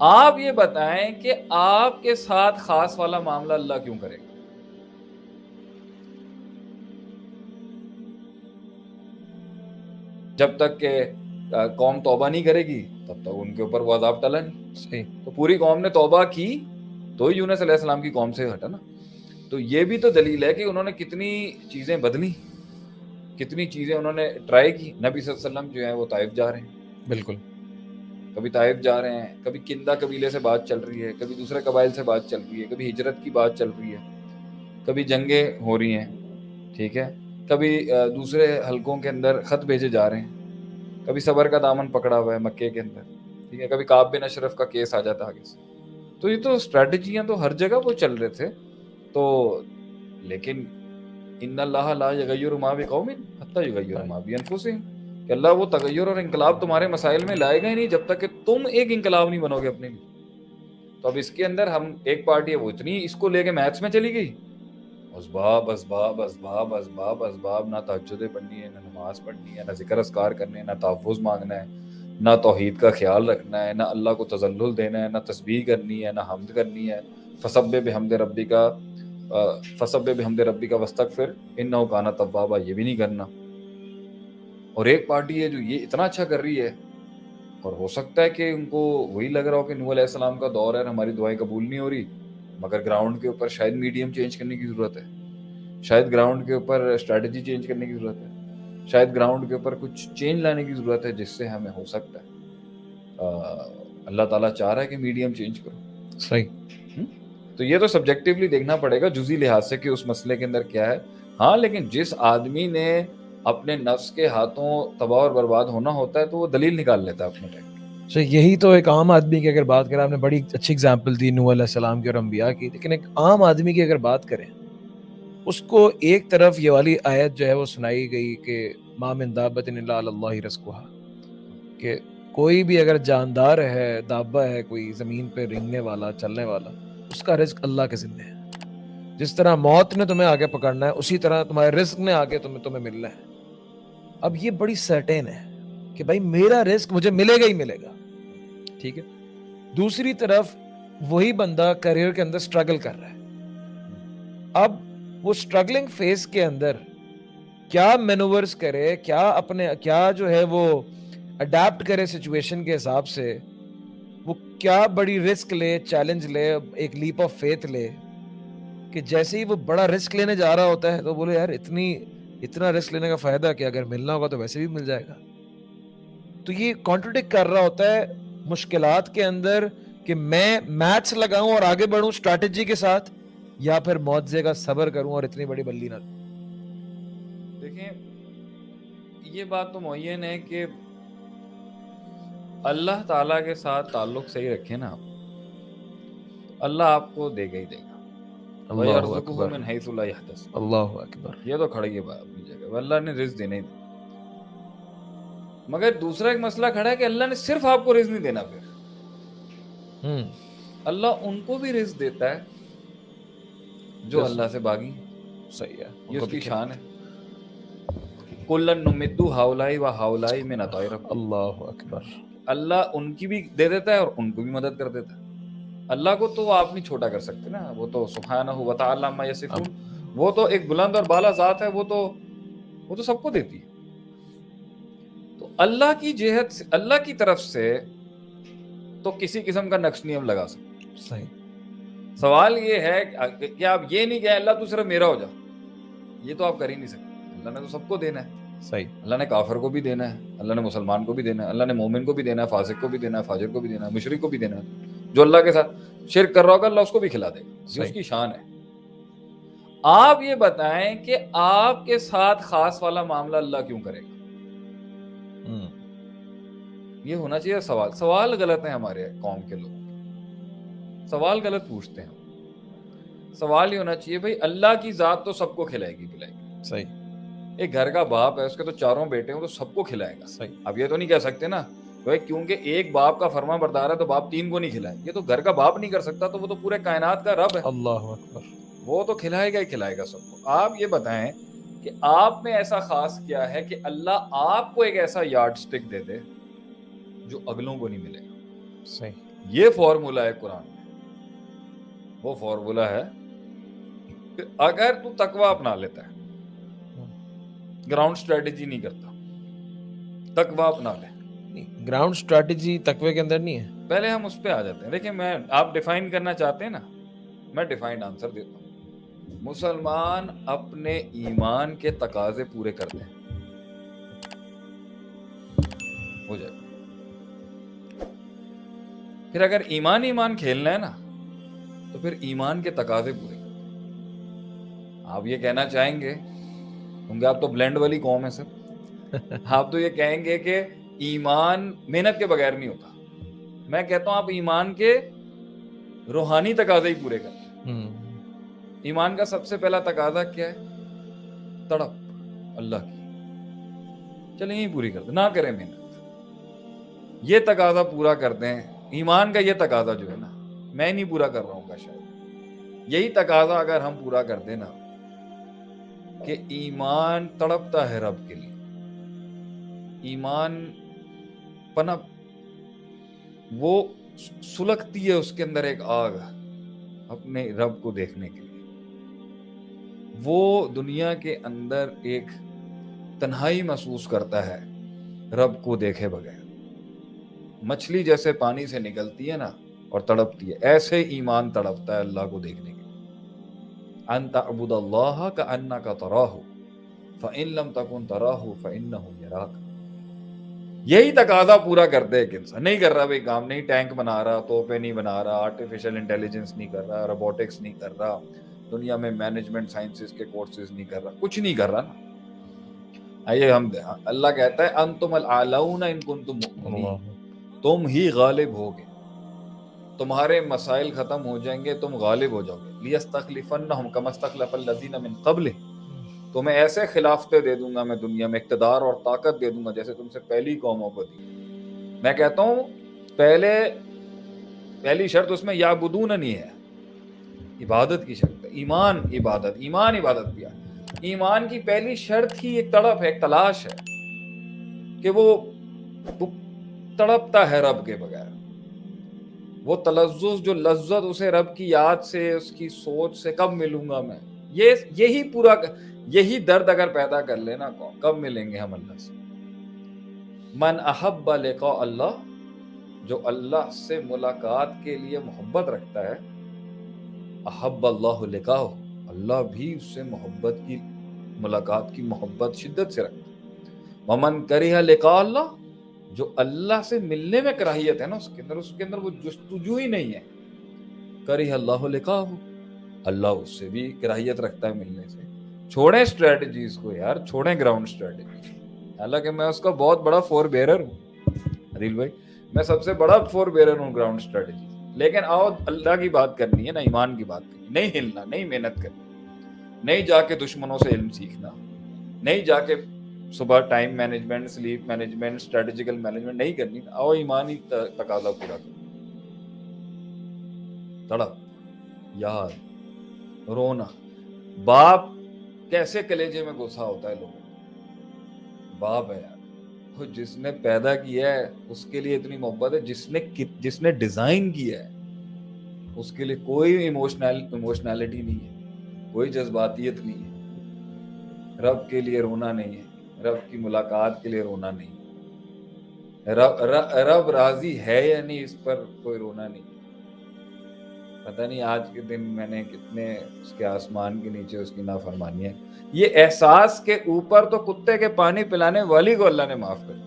آپ یہ بتائیں کہ آپ کے ساتھ خاص والا معاملہ اللہ کیوں کرے گا؟ جب تک کہ قوم توبہ نہیں کرے گی تب تک ان کے اوپر وہ عذاب ٹلا نہیں. صحیح. تو پوری قوم نے توبہ کی تو ہی یونس علیہ السلام کی قوم سے ہٹا نا. تو یہ بھی تو دلیل ہے کہ انہوں نے کتنی چیزیں بدلی، کتنی چیزیں انہوں نے ٹرائی کی. نبی صلی اللہ علیہ وسلم جو ہیں وہ طائف جا رہے ہیں، بالکل. کبھی طائف جا رہے ہیں، کبھی کندہ قبیلے سے بات چل رہی ہے، کبھی دوسرے قبائل سے بات چل رہی ہے، کبھی ہجرت کی بات چل رہی ہے، کبھی جنگیں ہو رہی ہیں، ٹھیک ہے، کبھی دوسرے حلقوں کے اندر خط بھیجے جا رہے ہیں، کبھی صبر کا دامن پکڑا ہوا ہے مکے کے اندر، ٹھیک ہے، کبھی کعب بن اشرف کا کیس آ جاتا آگے سے. تو یہ تو اسٹریٹجیاں تو ہر جگہ وہ چل رہے تھے. تو لیکن ان اللہ لا یغیر ما بقوم حتی یغیر ما بانفسہم، کہ اللہ وہ تغیر اور انقلاب تمہارے مسائل میں لائے گا ہی نہیں جب تک کہ تم ایک انقلاب نہیں بنو گے اپنے لیے. تو اب اس کے اندر ہم ایک پارٹی ہے وہ اتنی اس کو لے کے میتھس میں چلی گئی، اسباب اسباب اسباب اسباب اسباب، نہ تہجدیں پڑھنی ہے، نہ نماز پڑھنی ہے، نہ ذکر اذکار کرنے ہیں، نہ تحفظ مانگنا ہے، نہ توحید کا خیال رکھنا ہے، نہ اللہ کو تذلل دینا ہے، نہ تسبیح کرنی ہے، نہ حمد کرنی ہے. فسبح بحمد ربک واستغفر انہ کان توابا، یہ بھی نہیں کرنا. اور ایک پارٹی ہے جو یہ اتنا اچھا کر رہی ہے، اور ہو سکتا ہے کہ ان کو وہی لگ رہا ہو کہ نوح علیہ السلام کا دور ہے، ہماری دعائیں قبول نہیں ہو رہی، مگر گراؤنڈ کے اوپر شاید میڈیم چینج کرنے کی ضرورت ہے، شاید گراؤنڈ کے اوپر اسٹریٹجی چینج کرنے کی ضرورت ہے، شاید گراؤنڈ کے اوپر کچھ چینج لانے کی ضرورت ہے جس سے ہمیں ہو سکتا ہے. اللہ تعالیٰ چاہ رہا ہے کہ میڈیم چینج کرو. صحیح. تو یہ تو سبجیکٹیولی دیکھنا پڑے گا جزئی لحاظ سے کہ اس مسئلے کے اندر کیا ہے. ہاں لیکن جس آدمی نے اپنے نفس کے ہاتھوں تباہ اور برباد ہونا ہوتا ہے تو وہ دلیل نکال لیتا ہے اپنے ٹائم. یہی تو ایک عام آدمی کی اگر بات کریں، آپ نے بڑی اچھی اگزامپل دی نوح علیہ السلام کی اور انبیاء کی، لیکن ایک عام آدمی کی اگر بات کریں، اس کو ایک طرف یہ والی آیت جو ہے وہ سنائی گئی کہ ما من دابۃ الا علی اللہ رزقھا، کہ کوئی بھی اگر جاندار ہے، دابہ ہے، کوئی زمین پہ رینگنے والا، چلنے والا، اس کا رزق اللہ کے ذمہ ہے. جس طرح موت نے تمہیں آگے پکڑنا ہے، اسی طرح تمہارے رزق نے آگے تمہیں ملنا ہے. اب یہ بڑی سرٹین ہے کہ بھائی میرا رزق مجھے ملے گا ہی ملے گا، ٹھیک ہے. دوسری طرف وہی بندہ کریئر کے اندر سٹرگل کر رہا ہے. اب وہ سٹرگلنگ فیز کے اندر کیا مینوورز کرے، کیا جو ہے وہ اڈیپٹ کرے سچویشن کے حساب سے، وہ کیا بڑی رسک لے، چیلنج لے، ایک لیپ آف فیتھ لے، کہ جیسے ہی وہ بڑا رسک لینے جا رہا ہوتا ہے تو بولے یار اتنا رسک لینے کا فائدہ کہ اگر ملنا ہوگا تو ویسے بھی مل جائے گا. تو یہ کانٹرڈکٹ کر رہا ہوتا ہے مشکلات کے اندر کہ میں میتھس لگاؤں اور آگے بڑھوں اسٹریٹجی کے ساتھ، یا پھر معجزے کا صبر کروں اور اتنی بڑی بلی نہ. دیکھیں یہ بات تو معین ہے کہ اللہ تعالیٰ کے ساتھ تعلق صحیح رکھیں نا، اللہ آپ کو دے گا ہی دے گا. اللہ وَيَرْزُقُهُ اکبر، مِنْ حَيْثُ لَا يَحْتَسِبُ، اللہ اکبر. یہ تو کھڑی ہے بات اپنی جگہ، اللہ نے رزق دینا ہی دینا. مگر دوسرا ایک مسئلہ کھڑا ہے کہ اللہ نے صرف آپ کو رزق نہیں دینا، پھر اللہ ان کو بھی رزق دیتا ہے جو اللہ سے باغی. صحیح ہے، یہ اس کی شان ہے. کُلًّا نُمِدُّ ہَؤُلَاءِ وَہَؤُلَاءِ مِنْ عَطَاءِ رَبِّکَ، اللہ اکبر. اللہ ان کی بھی دے دیتا ہے اور ان کو بھی مدد کر دیتا ہے. اللہ کو تو آپ نہیں چھوٹا کر سکتے نا، وہ تو سبحانہ و تعالی عما یصفون، وہ تو ایک بلند اور بالا ذات ہے، وہ تو سب کو دیتی ہے. تو اللہ کی جہت سے، اللہ کی طرف سے تو کسی قسم کا نقش نہیں ہم لگا سکتے. صحیح. سوال یہ ہے کہ آپ یہ نہیں کہیں اللہ تو صرف میرا ہو جا، یہ تو آپ کر ہی نہیں سکتے. اللہ نے تو سب کو دینا ہے. صحیح. اللہ نے کافر کو بھی دینا ہے، اللہ نے مسلمان کو بھی دینا ہے، اللہ نے مومن کو بھی دینا ہے، فاسق کو بھی دینا ہے، فاجر کو بھی دینا ہے، مشرک کو بھی دینا ہے. جو اللہ کے ساتھ شرک کر رہا ہوگا اللہ اس کو بھی کھلا دے گا. یہ اس کی شان ہے. آپ یہ بتائیں کہ آپ کے ساتھ خاص والا معاملہ اللہ کیوں کرے گا؟ یہ ہونا چاہیے سوال غلط ہے ہمارے قوم کے لوگ، سوال غلط پوچھتے ہیں. سوال یہ ہونا چاہیے بھائی اللہ کی ذات تو سب کو کھلائے گی پلائے گی. صحیح. ایک گھر کا باپ ہے، اس کے تو چاروں بیٹے ہیں، تو سب کو کھلائے گا. صحیح. اب یہ تو نہیں کہہ سکتے نا بھائی کیونکہ ایک باپ کا فرما بردار ہے تو باپ تین کو نہیں کھلائے. یہ تو گھر کا باپ نہیں کر سکتا، تو وہ تو پورے کائنات کا رب ہے، اللہ اکبر. وہ تو کھلائے گا ہی کھلائے گا سب کو. آپ یہ بتائیں کہ آپ نے ایسا خاص کیا ہے کہ اللہ آپ کو ایک ایسا یارڈ سٹک دے دے جو اگلوں کو نہیں ملے گا. صحیح. یہ فارمولا ہے قرآن میں. وہ فارمولا ہے کہ اگر تو تقوی اپنا لیتا ہے, گراؤنڈ اسٹریٹجی نہیں کرتا, تقوی اپنا لے. گراؤنڈ اسٹریٹجی تقوی کے اندر نہیں ہے. پہلے ہم اس پہ آ جاتے ہیں. دیکھیں آپ ڈیفائن کرنا چاہتے ہیں نا, میں ڈیفائنڈ آنسر دیتا ہوں. مسلمان اپنے ایمان کے تقاضے پورے کرتے ہیں, ہو جائے. پھر اگر ایمان کھیلنا ہے نا تو پھر ایمان کے تقاضے پورے کرتے ہیں. آپ یہ کہنا چاہیں گے کیونکہ آپ تو بلینڈ والی قوم ہے سر, آپ تو یہ کہیں گے کہ ایمان محنت کے بغیر نہیں ہوتا. میں کہتا ہوں آپ ایمان کے روحانی تقاضے ہی پورے کرتے ہیں. ایمان کا سب سے پہلا تقاضا کیا ہے؟ تڑپ اللہ کی. چلیں یہی پوری کر دیں, نہ کریں محنت, یہ تقاضا پورا کر دیں. ایمان کا یہ تقاضا جو ہے نا, میں نہیں پورا کر رہا ہوں گا شاید, یہی تقاضا اگر ہم پورا کر دیں نا کہ ایمان تڑپتا ہے رب کے لیے, ایمان پنپ, وہ سلگتی ہے اس کے اندر ایک آگ اپنے رب کو دیکھنے کے لیے. وہ دنیا کے اندر ایک تنہائی محسوس کرتا ہے رب کو دیکھے بغیر. مچھلی جیسے پانی سے نکلتی ہے نا اور تڑپتی ہے, ایسے ایمان تڑپتا ہے اللہ کو دیکھنے کے لیے. ان تعبد اللہ کأنک تراہ فإن لم تکن تراہ فإنہ یراک. یہی تقاضا پورا کرتے ایک انسان. نہیں کر رہا بھائی کام, نہیں ٹینک بنا رہا, توپے نہیں بنا رہا, آرٹیفیشل انٹیلیجنس نہیں کر رہا, روبوٹکس نہیں کر رہا, دنیا میں مینجمنٹ سائنسز کے کورسز نہیں کر رہا, کچھ نہیں کر رہا نا. آئیے ہم اللہ کہتا ہے انتم الاعلون ان کنتم مؤمنین, تم ہی غالب ہوگے, تمہارے مسائل ختم ہو جائیں گے, تم غالب ہو جاؤ گے. لیستخلفنہم کما استخلف الذین من قبلہم, تمہیں ایسے خلافتیں دے دوں گا میں دنیا میں, اقتدار اور طاقت دے دوں گا جیسے تم سے پہلی قوموں کو دی. میں کہتا ہوں پہلی شرط اس میں یعبدون نہیں ہے, عبادت کی شرط ہے. ایمان عبادت بھی ہے. ایمان کی پہلی شرط ہی ایک تڑپ ہے, ایک تلاش ہے کہ وہ تڑپتا ہے رب کے بغیر. وہ تلذذ, جو لذت اسے رب کی یاد سے, اس کی سوچ سے, کب ملوں گا میں, یہی درد اگر پیدا کر لینا, کب ملیں گے ہم اللہ سے. من احب لقاء اللہ, جو اللہ سے ملاقات کے لیے محبت رکھتا ہے, احب اللہ لقاءہ, اللہ بھی اس سے ملاقات کی محبت شدت سے رکھتا ہے. ومن کرہ لقاء اللہ, جو اللہ سے ملنے میں کراہیت ہے نا, اس کے اندر وہ جستجو ہی نہیں ہے, کرہ اللہ لقاءہ, اللہ اس سے بھی کراہیت رکھتا ہے ملنے سے. چھوڑیں اسٹریٹجیز کو یار, چھوڑیں گراؤنڈ اسٹریٹجیز. حالانکہ میں اس کا بہت بڑا فور بیرر ہوں عدیل بھائی, میں سب سے بڑا فور بیرر ہوں گراؤنڈ اسٹریٹجیز. لیکن آؤ اللہ کی بات کرنی ہے نا, ایمان کی بات کرنی, نہیں ہلنا, نہیں محنت کرنی, نہیں جا کے دشمنوں سے علم سیکھنا, نہیں جا کے صبح time management, slip management, strategical management نہیں کرنی. آؤ ایمانی تقاضا پورا کرو. تڑپ, یاد, رونا. باپ کیسے کلیجے میں گھسا ہوتا ہے لوگوں کو, باپ ہے یار, جس نے پیدا کیا ہے اس کے لیے اتنی محبت ہے, جس نے ڈیزائن کیا ہے اس کے لیے کوئی ایموشنالٹی نہیں ہے, کوئی جذباتیت نہیں ہے. رب کے لیے رونا نہیں ہے, رب کی ملاقات کے لیے رونا نہیں ہے. رب راضی ہے یا نہیں اس پر کوئی رونا نہیں. پتہ نہیں آج کے دن میں نے کتنے اس کے آسمان کے نیچے اس کی نافرمانی ہے. یہ احساس کے اوپر تو کتے کے پانی پلانے والی کو اللہ نے معاف کر دیا.